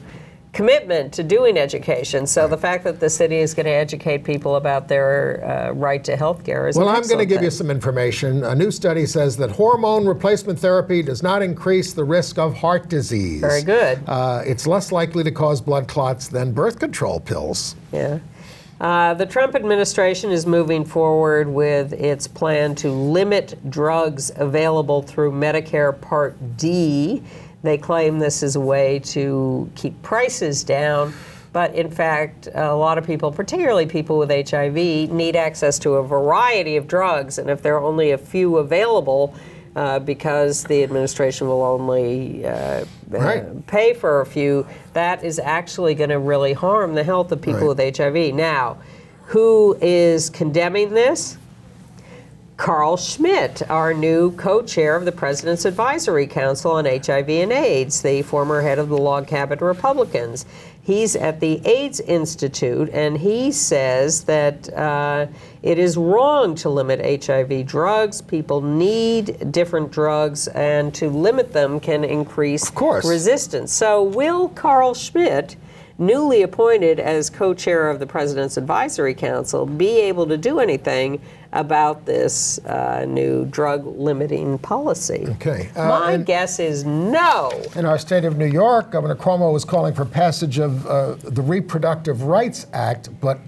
commitment to doing education. So the fact that the city is going to educate people about their right to health care is Well, an I'm going to excellent give you thing. some information. A new study says that hormone replacement therapy does not increase the risk of heart disease. Very good. It's less likely to cause blood clots than birth control pills. Yeah. The Trump administration is moving forward with its plan to limit drugs available through Medicare Part D. They claim this is a way to keep prices down, but in fact, a lot of people, particularly people with HIV, need access to a variety of drugs, and if there are only a few available, because the administration will only pay for a few, that is actually going to really harm the health of people with HIV. Now, who is condemning this? Carl Schmitt, our new co-chair of the President's Advisory Council on HIV and AIDS, the former head of the Log Cabin Republicans. He's at the AIDS Institute, and he says that it is wrong to limit HIV drugs. People need different drugs, and to limit them can increase resistance. So will Carl Schmitt, newly appointed as co-chair of the President's Advisory Council, be able to do anything about this new drug-limiting policy? Okay. My guess is no. In our state of New York, Governor Cuomo was calling for passage of the Reproductive Rights Act, but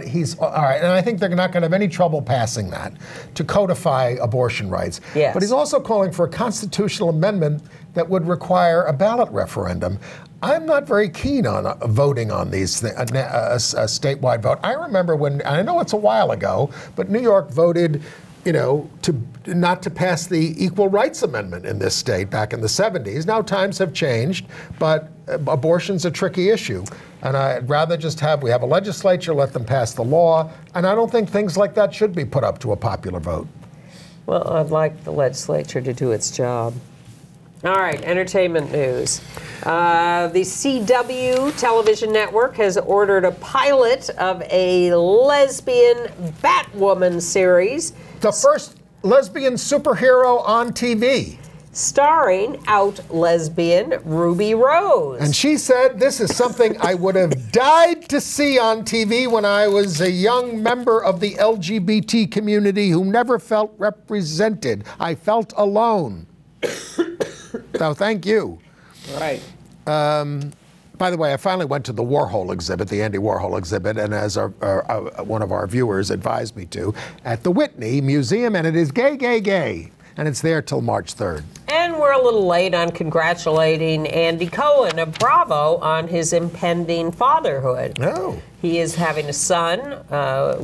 he's, all right, and I think they're not going to have any trouble passing that, to codify abortion rights. Yes. But he's also calling for a constitutional amendment that would require a ballot referendum. I'm not very keen on voting on these things, a statewide vote. I remember when, I know it's a while ago, but New York voted, you know, not to pass the Equal Rights Amendment in this state back in the 70s. Now times have changed, but abortion's a tricky issue. And I'd rather just we have a legislature, let them pass the law, and I don't think things like that should be put up to a popular vote. Well, I'd like the legislature to do its job. All right, entertainment news. The CW television network has ordered a pilot of a lesbian Batwoman series. The first lesbian superhero on TV. Starring out lesbian Ruby Rose. And she said, this is something I would have died to see on TV when I was a young member of the LGBT community who never felt represented. I felt alone. So thank you. Right. By the way, I finally went to the Warhol exhibit, the Andy Warhol exhibit, and as one of our viewers advised me to, at the Whitney Museum, and it is gay, gay, gay. And it's there till March 3rd. And we're a little late on congratulating Andy Cohen of Bravo on his impending fatherhood. Oh. He is having a son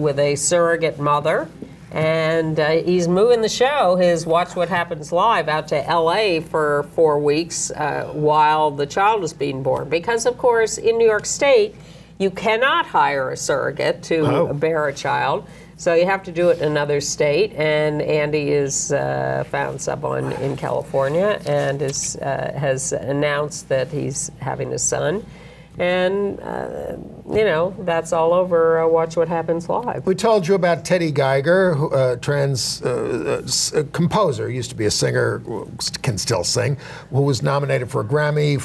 with a surrogate mother. And he's moving the show, his Watch What Happens Live, out to L.A. for 4 weeks while the child is being born. Because, of course, in New York State, you cannot hire a surrogate to bear a child. So you have to do it in another state. And Andy is found someone in California and has announced that he's having a son. And, you know, that's all over Watch What Happens Live. We told you about Teddy Geiger, who, trans composer, used to be a singer, can still sing, who was nominated for a Grammy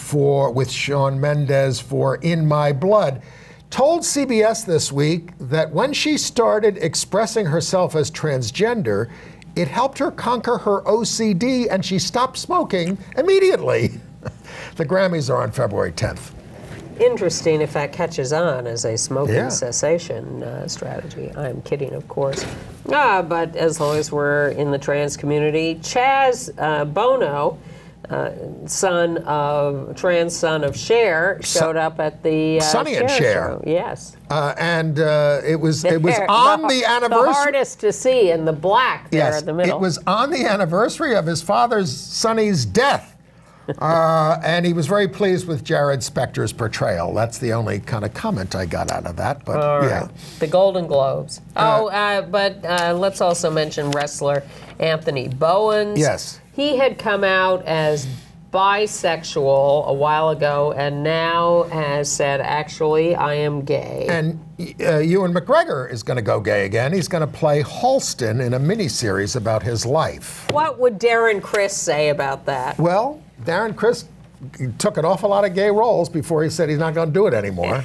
with Shawn Mendes for In My Blood. Told CBS this week that when she started expressing herself as transgender, it helped her conquer her OCD and she stopped smoking immediately. The Grammys are on February 10th. Interesting if that catches on as a smoking cessation strategy. I'm kidding, of course. But as long as we're in the trans community, Chaz Bono, trans son of Cher, showed up at the Sonny and Cher. show. Yes. And it was on the anniversary. The hardest to see in the black there in the middle. It was on the anniversary of his father's, Sonny's, death. And he was very pleased with Jared Spector's portrayal. That's the only kind of comment I got out of that. But yeah, the Golden Globes. But let's also mention wrestler Anthony Bowens. Yes. he had come out as bisexual a while ago and now has said, actually, I am gay. And Ewan McGregor is going to go gay again. He's going to play Halston in a miniseries about his life. What would Darren Criss say about that? Well, Darren Criss took an awful lot of gay roles before he said he's not going to do it anymore.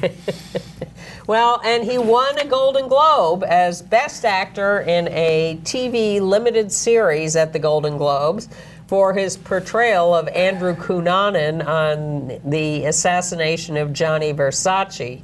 Well, and he won a Golden Globe as Best Actor in a TV limited series at the Golden Globes for his portrayal of Andrew Cunanan on the assassination of Gianni Versace.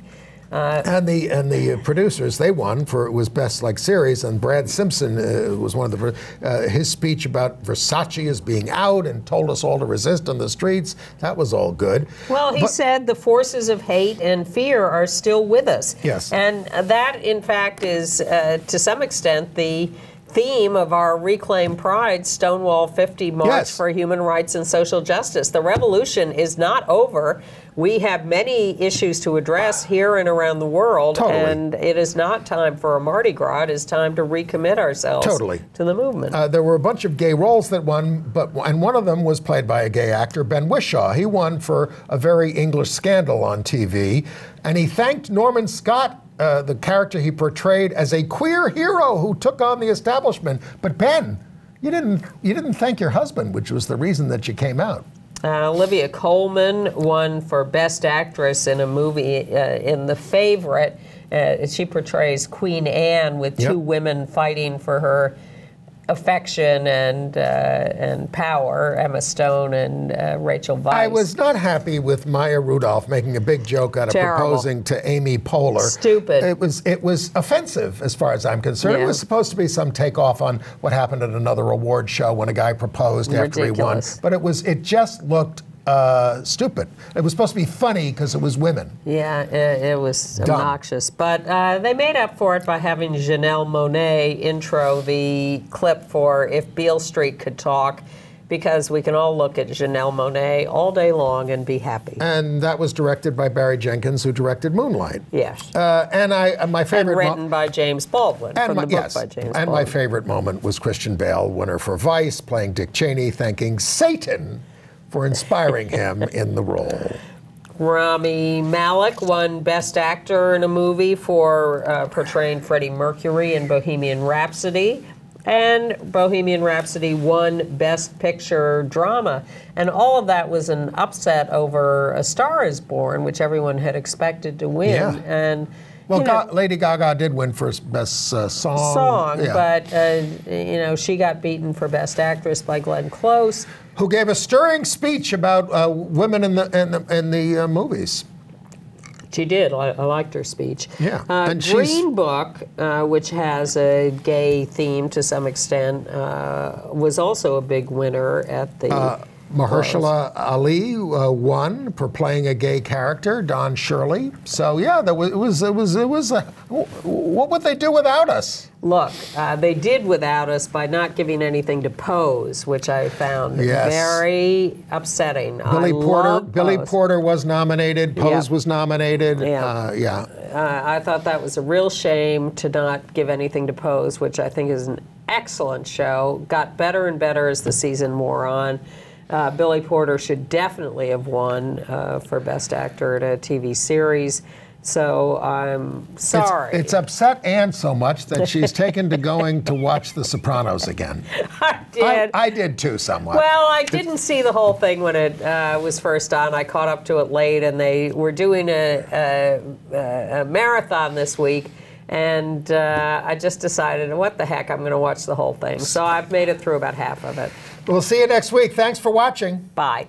And the producers, they won for it was best series, and Brad Simpson was one of the his speech about Versace as being out and told us all to resist on the streets. That was all good. Well, he said the forces of hate and fear are still with us. Yes, and that in fact is to some extent the theme of our Reclaim Pride Stonewall 50 March for Human Rights and Social Justice. The revolution is not over. We have many issues to address here and around the world, and it is not time for a Mardi Gras. It is time to recommit ourselves to the movement. There were a bunch of gay roles that won, and one of them was played by a gay actor, Ben Whishaw. He won for A Very English Scandal on TV, and he thanked Norman Scott, the character he portrayed, as a queer hero who took on the establishment. But Ben, you didn't thank your husband, which was the reason that you came out. Olivia Colman won for Best Actress in a movie in The Favorite. She portrays Queen Anne with two women fighting for her affection and power, Emma Stone and Rachel Weisz. I was not happy with Maya Rudolph making a big joke out of proposing to Amy Poehler. Stupid. It was offensive as far as I'm concerned. It was supposed to be some takeoff on what happened at another award show when a guy proposed after he won. But it just looked stupid. It was supposed to be funny because it was women. Yeah, it was obnoxious. But they made up for it by having Janelle Monáe intro the clip for If Beale Street Could Talk, because we can all look at Janelle Monáe all day long and be happy. And that was directed by Barry Jenkins, who directed Moonlight. Yes. And my favorite... And written by James Baldwin, from the book by James Baldwin. And my favorite moment was Christian Bale, winner for Vice, playing Dick Cheney, thanking Satan for inspiring him in the role. Rami Malek won Best Actor in a movie for portraying Freddie Mercury in Bohemian Rhapsody. And Bohemian Rhapsody won Best Picture Drama. And all of that was an upset over A Star is Born, which everyone had expected to win. Yeah. And well, Lady Gaga did win for Best Song. But she got beaten for Best Actress by Glenn Close, who gave a stirring speech about women in the movies. She did. I liked her speech. Yeah. And Green Book, which has a gay theme to some extent, was also a big winner at the. Mahershala Ali won for playing a gay character, Don Shirley. So yeah, it was. What would they do without us? Look, they did without us by not giving anything to Pose, which I found very upsetting. Billy Porter was nominated. Pose was nominated. I thought that was a real shame to not give anything to Pose, which I think is an excellent show. Got better and better as the season wore on. Billy Porter should definitely have won for Best Actor in a TV series. So I'm sorry. It's upset Anne so much that she's taken to going to watch The Sopranos again. I did. I did too, somewhat. Well, I didn't see the whole thing when it was first on. I caught up to it late, and they were doing a marathon this week. And I just decided, what the heck, I'm going to watch the whole thing. So I've made it through about half of it. We'll see you next week. Thanks for watching. Bye.